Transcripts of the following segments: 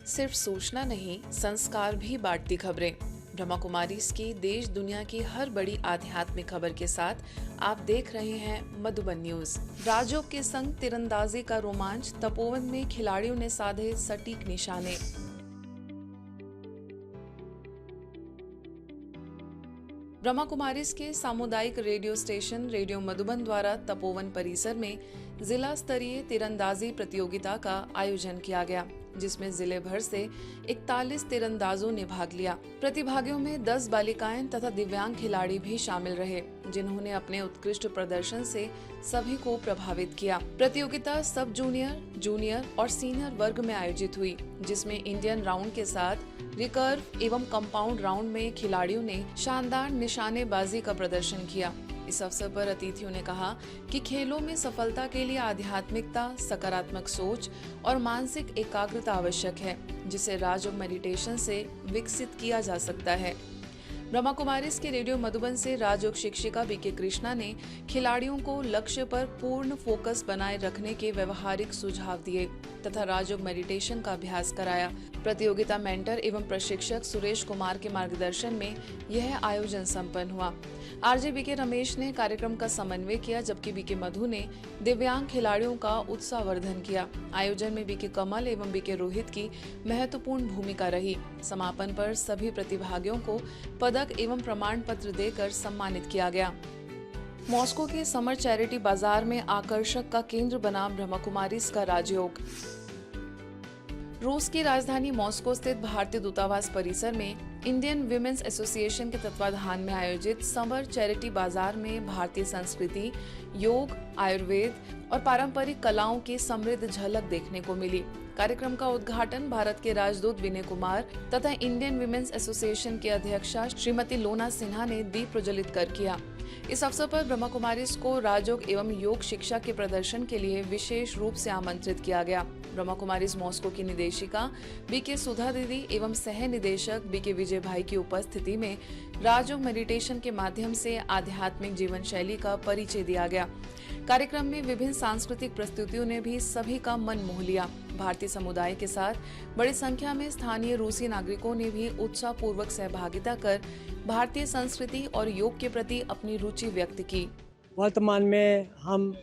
सिर्फ सूचना नहीं, संस्कार भी बांटती खबरें। ब्रह्मा कुमारी की देश दुनिया की हर बड़ी आध्यात्मिक खबर के साथ आप देख रहे हैं मधुबन न्यूज। राजयोग के संग तीरंदाजी का रोमांच, तपोवन में खिलाड़ियों ने साधे सटीक निशाने। ब्रह्मा कुमारीज के सामुदायिक रेडियो स्टेशन रेडियो मधुबन द्वारा तपोवन परिसर में जिला स्तरीय तीरंदाजी प्रतियोगिता का आयोजन किया गया, जिसमें जिले भर से 41 तीरंदाजों ने भाग लिया। प्रतिभागियों में 10 बालिकाएं तथा दिव्यांग खिलाड़ी भी शामिल रहे, जिन्होंने अपने उत्कृष्ट प्रदर्शन से सभी को प्रभावित किया। प्रतियोगिता सब जूनियर, जूनियर और सीनियर वर्ग में आयोजित हुई, जिसमें इंडियन राउंड के साथ रिकर्व एवं कंपाउंड राउंड में खिलाड़ियों ने शानदार निशानेबाजी का प्रदर्शन किया। इस अवसर पर अतिथियों ने कहा कि खेलों में सफलता के लिए आध्यात्मिकता, सकारात्मक सोच और मानसिक एकाग्रता आवश्यक है, जिसे राजयोग मेडिटेशन से विकसित किया जा सकता है। ब्रह्मा कुमारीज के रेडियो मधुबन से राजयोग शिक्षिका बीके कृष्णा ने खिलाड़ियों को लक्ष्य पर पूर्ण फोकस बनाए रखने के व्यवहारिक सुझाव दिए तथा राजयोग मेडिटेशन का अभ्यास कराया। प्रतियोगिता मेंटर एवं प्रशिक्षक सुरेश कुमार के मार्गदर्शन में यह आयोजन संपन्न हुआ। आरजे बीके रमेश ने कार्यक्रम का समन्वय किया, जबकि बीके मधु ने दिव्यांग खिलाड़ियों का उत्साहवर्धन किया। आयोजन में बीके कमल एवं बीके रोहित की महत्वपूर्ण भूमिका रही। समापन पर सभी प्रतिभागियों को पदक एवं प्रमाण पत्र देकर सम्मानित किया गया। मॉस्को के समर चैरिटी बाजार में आकर्षक का केंद्र बना ब्रह्मा कुमारीज का राजयोग। रूस की राजधानी मॉस्को स्थित भारतीय दूतावास परिसर में इंडियन विमेंस एसोसिएशन के तत्वाधान में आयोजित समर चैरिटी बाजार में भारतीय संस्कृति, योग, आयुर्वेद और पारंपरिक कलाओं की समृद्ध झलक देखने को मिली। कार्यक्रम का उद्घाटन भारत के राजदूत विनय कुमार तथा इंडियन विमेंस एसोसिएशन की अध्यक्षा श्रीमती लोना सिन्हा ने दीप प्रज्वलित कर किया। इस अवसर पर ब्रह्मा कुमारीज को राजयोग एवं योग शिक्षा के प्रदर्शन के लिए विशेष रूप से आमंत्रित किया गया। ब्रह्मा कुमारीज मॉस्को की निदेशिका बीके सुधा दीदी एवं सह निदेशक बीके विजय भाई की उपस्थिति में राजयोग मेडिटेशन के माध्यम से आध्यात्मिक जीवन शैली का परिचय दिया गया। कार्यक्रम में विभिन्न सांस्कृतिक प्रस्तुतियों ने भी सभी का मन मोह लिया। भारतीय समुदाय के साथ बड़ी संख्या में स्थानीय रूसी नागरिकों ने भी उत्साह पूर्वक सहभागिता कर भारतीय संस्कृति और योग के प्रति अपनी रुचि व्यक्त की। वर्तमान में हम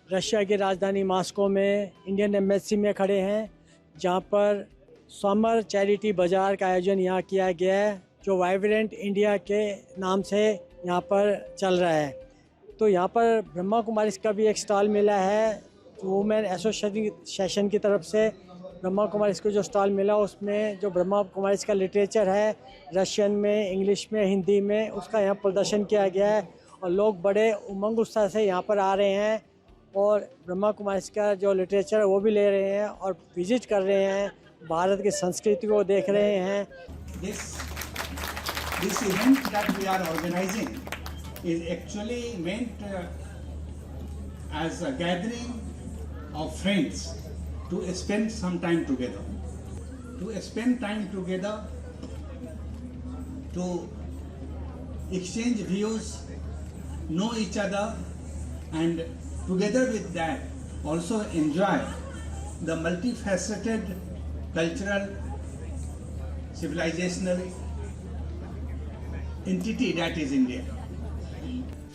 रशिया की राजधानी मॉस्को में इंडियन एम्बेसी में खड़े हैं, जहां पर समर चैरिटी बाजार का आयोजन यहाँ किया गया है, जो वाइब्रेंट इंडिया के नाम से यहाँ पर चल रहा है। तो यहाँ पर ब्रह्मा कुमारीज का भी एक स्टॉल मिला है। वुमेन एसोसिएशन की तरफ से ब्रह्मा कुमारीज को जो स्टॉल मिला, उसमें जो ब्रह्मा कुमारीज का लिटरेचर है रशियन में, इंग्लिश में, हिंदी में, उसका यहाँ प्रदर्शन किया गया है और लोग बड़े उमंग उत्साह से यहाँ पर आ रहे हैं और ब्रह्मा कुमारीज का जो लिटरेचर है वो भी ले रहे हैं और विजिट कर रहे हैं, भारत की संस्कृति को देख रहे हैं। This event that we are organizing is actually meant as a gathering of friends to spend some time together. To spend time together, to exchange views, know each other, and together with that also enjoy the multifaceted cultural, civilizational entity that is India.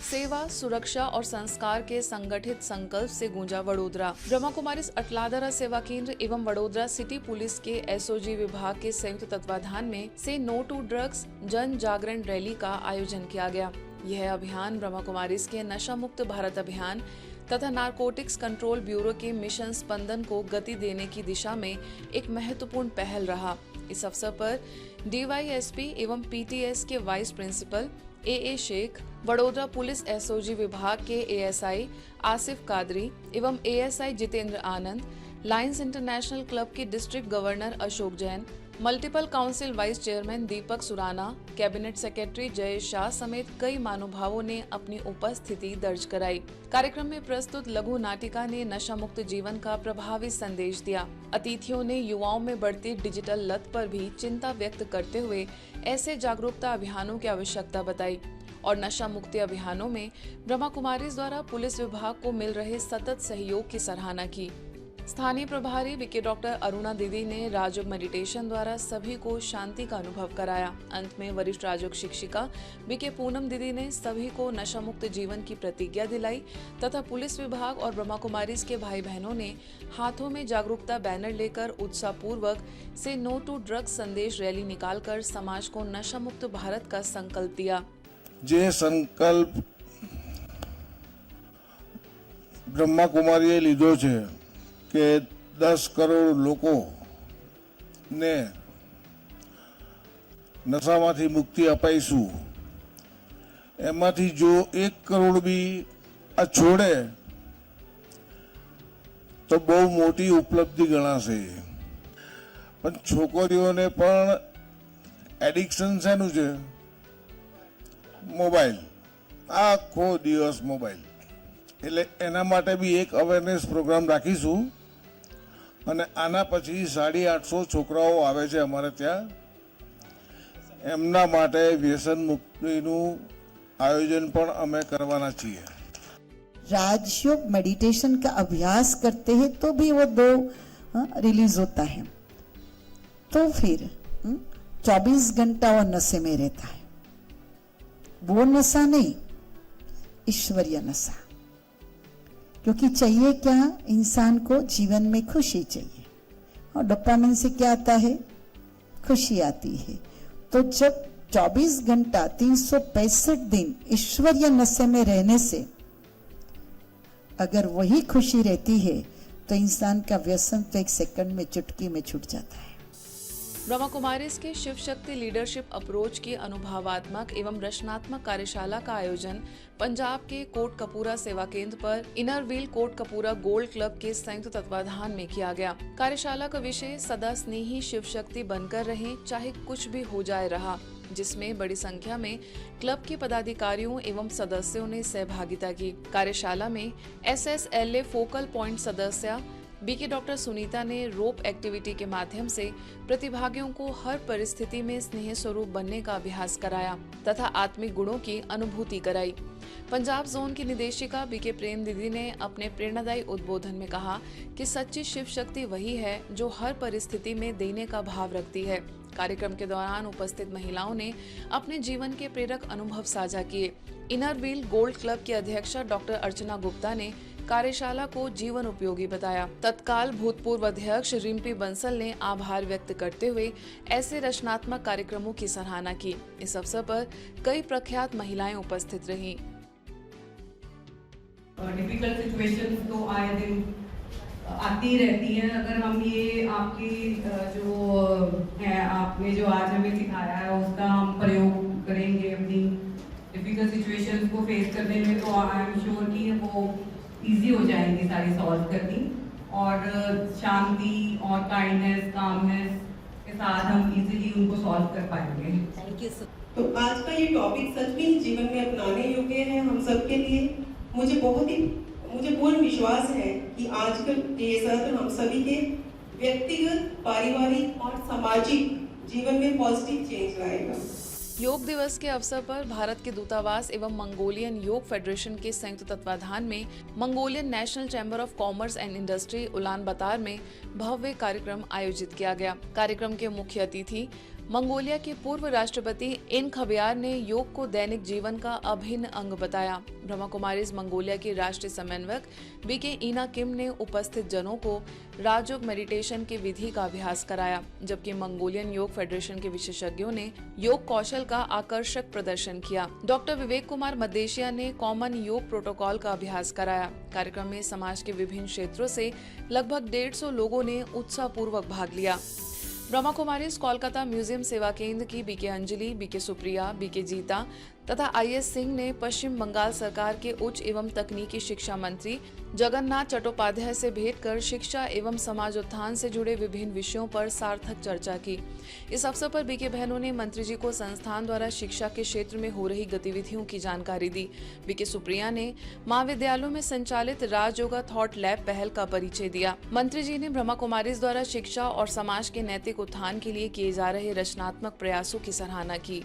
सेवा, सुरक्षा और संस्कार के संगठित संकल्प से गूंजा वडोदरा। ब्रह्मा कुमारीज अटलादरा सेवा केंद्र एवं वडोदरा सिटी पुलिस के एसओजी विभाग के संयुक्त तत्वाधान में से नो टू ड्रग्स जन जागरण रैली का आयोजन किया गया। यह अभियान ब्रह्मा कुमारीज के नशा मुक्त भारत अभियान तथा नारकोटिक्स कंट्रोल ब्यूरो के मिशन स्पंदन को गति देने की दिशा में एक महत्वपूर्ण पहल रहा। इस अवसर पर डीवाईएसपी एवं पीटीएस के vice principal A Shaikh, Vadodara police SOG विभाग के एएसआई आसिफ कादरी एवं ASI Jitendra Anand, Lions International Club के district governor Ashok Jain, multiple council vice chairman Deepak Surana, cabinet secretary Jay Shah समेत कई महानुभावों ने अपनी उपस्थिति दर्ज कराई। कार्यक्रम में प्रस्तुत लघु नाटिका ने नशा मुक्त जीवन का प्रभावी संदेश दिया। अतिथियों ने युवाओं में बढ़ती डिजिटल लत पर भी चिंता व्यक्त करते हुए ऐसे जागरूकता अभियानों की आवश्यकता बताई और नशा मुक्ति अभियानों में ब्रह्मा कुमारीज द्वारा पुलिस विभाग को मिल रहे सतत सहयोग की सराहना की। स्थानीय प्रभारी बीके डॉक्टर अरुणा दीदी ने राजयोग मेडिटेशन द्वारा सभी को शांति का अनुभव कराया। अंत में वरिष्ठ राजयोग शिक्षिका बीके पूनम दीदी ने सभी को नशा मुक्त जीवन की प्रतिज्ञा दिलाई तथा पुलिस विभाग और ब्रह्मा कुमारीज के भाई बहनों ने हाथों में जागरूकता बैनर लेकर उत्साह पूर्वक से नो टू ड्रग्स संदेश रैली निकालकर समाज को नशा मुक्त भारत का संकल्प दिया। जे संकल्प ब्रह्मा कुमारीए लीधो छे કે 10 કરોડ લોકોને નશામાંથી મુક્તિ અપાઈશું, એમાંથી જો 1 કરોડ બી આ છોડે તો બહુ મોટી ઉપલબ્ધિ ગણાશે. પણ છોકરીઓને પણ એડિક્શન શેનું છે? મોબાઈલ. આખો દિવસ મોબાઈલ. એટલે એના માટે બી એક અવેરનેસ પ્રોગ્રામ રાખીશું અને આના પછી 850 છોકરાઓ આવે છે અમારે ત્યાં, એમના માટે વ્યસન મુક્તિનું આયોજન પણ અમે કરવાના છીએ. राजयोग मेडिटेशन का अभ्यास करते हैं तो भी वो 2 रिलीज होता है, तो फिर 24 घंटा वो नशे में रहता है. वो नशा नहीं, ईश्वरीय नशा. क्योंकि चाहिए क्या? इंसान को जीवन में खुशी चाहिए, और डोपामिन से क्या आता है? खुशी आती है. तो जब 24 घंटा 365 दिन ईश्वरीय नशे में रहने से अगर वही खुशी रहती है तो इंसान का व्यसन तो 1 सेकंड में चुटकी में छूट जाता है. ब्रह्मा कुमारीज के शिव शक्ति लीडरशिप अप्रोच की अनुभवात्मक एवं रचनात्मक कार्यशाला का आयोजन पंजाब के कोटकपूरा सेवा केंद्र पर inner wheel Kotkapura gold club के संयुक्त तत्वाधान में किया गया। कार्यशाला का विषय सदा स्नेही शिव शक्ति बनकर रहें, चाहे कुछ भी हो जाए रहा, जिसमें बड़ी संख्या में क्लब के पदाधिकारियों एवं सदस्यों ने सहभागिता की। कार्यशाला में SSLA फोकल पॉइंट सदस्य बीके डॉक्टर सुनीता ने रोप एक्टिविटी के माध्यम से प्रतिभागियों को हर परिस्थिति में स्नेह स्वरूप बनने का अभ्यास कराया तथा आत्मिक गुणों की अनुभूति कराई। पंजाब जोन की निदेशिका बीके प्रेम दीदी ने अपने प्रेरणादायी उद्बोधन में कहा कि सच्ची शिव शक्ति वही है जो हर परिस्थिति में देने का भाव रखती है। कार्यक्रम के दौरान उपस्थित महिलाओं ने अपने जीवन के प्रेरक अनुभव साझा किए। इनर व्हील गोल्ड क्लब की अध्यक्षा डॉक्टर अर्चना गुप्ता ने कार्यशाला को जीवन उपयोगी बताया। तत्काल भूतपूर्व अध्यक्ष रिम्पी बंसल ने आभार व्यक्त करते हुए ऐसे रचनात्मक कार्यक्रमों की सराहना की। इस अवसर पर कई प्रख्यात महिलाएं उपस्थित रहीं। डिफिकल्ट सिचुएशंस तो आए दिन आती रहती हैं। अगर हम ये आपकी जो है आपने जो आज हमें सिखाया है उसका हम प्रयोग करेंगे अपनी डिफिकल्ट सिचुएशंस को फेस करने में, तो आई एम श्योर कि वो इजी हो जाएंगी सारी सॉल्व करनी, और शांति और काइंडनेस कामनेस के साथ हम इजीली उनको सॉल्व कर पाएंगे। Thank you sir. तो आज का ये टॉपिक सच में जीवन में अपनाने योग्य है हम सब के लिए। मुझे पूर्ण विश्वास है कि आज का ये सत्र हम सभी के व्यक्तिगत, पारिवारिक और सामाजिक जीवन में पॉजिटिव चेंज लाएगा। योग दिवस के अवसर पर भारत के दूतावास एवं मंगोलियन योग फेडरेशन के संयुक्त तत्वाधान में Mongolian national chamber of commerce and industry Ulaanbaatar में भव्य कार्यक्रम आयोजित किया गया। कार्यक्रम के मुख्य अतिथि मंगोलिया के पूर्व राष्ट्रपति इन खबियार ने योग को दैनिक जीवन का अभिन्न अंग बताया। ब्रह्मा कुमारीज मंगोलिया की राष्ट्रीय समन्वयक बीके ईना किम ने उपस्थित जनों को राजयोग मेडिटेशन की विधि का अभ्यास कराया, जबकि मंगोलियन योग फेडरेशन के विशेषज्ञों ने योग कौशल का आकर्षक प्रदर्शन किया। डॉक्टर विवेक कुमार मदेशिया ने कॉमन योग प्रोटोकॉल का अभ्यास कराया। कार्यक्रम में समाज के विभिन्न क्षेत्रों से लगभग 150 लोगों ने उत्साहपूर्वक भाग लिया। ब्रह्मा कुमारीज कोलकाता म्यूजियम सेवा केंद्र की BK Anjali, BK Supriya, BK Geeta तथा IS सिंह ने पश्चिम बंगाल सरकार के उच्च एवं तकनीकी शिक्षा मंत्री जगन्नाथ चट्टोपाध्याय से भेंट कर शिक्षा एवं समाज उत्थान से जुड़े विभिन्न विषयों पर सार्थक चर्चा की। इस अवसर पर बीके बहनों ने मंत्री जी को संस्थान द्वारा शिक्षा के क्षेत्र में हो रही गतिविधियों की जानकारी दी। बीके सुप्रिया ने महाविद्यालयों में संचालित राजयोगा थॉट लैब पहल का परिचय दिया। मंत्री जी ने ब्रह्मा कुमारीज द्वारा शिक्षा और समाज के नैतिक उत्थान के लिए किए जा रहे रचनात्मक प्रयासों की सराहना की।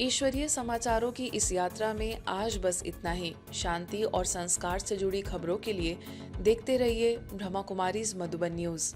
ईश्वरीय समाचारों की इस यात्रा में आज बस इतना ही। शांति और संस्कार से जुड़ी खबरों के लिए देखते रहिए ब्रह्मा कुमारीज मधुबन न्यूज।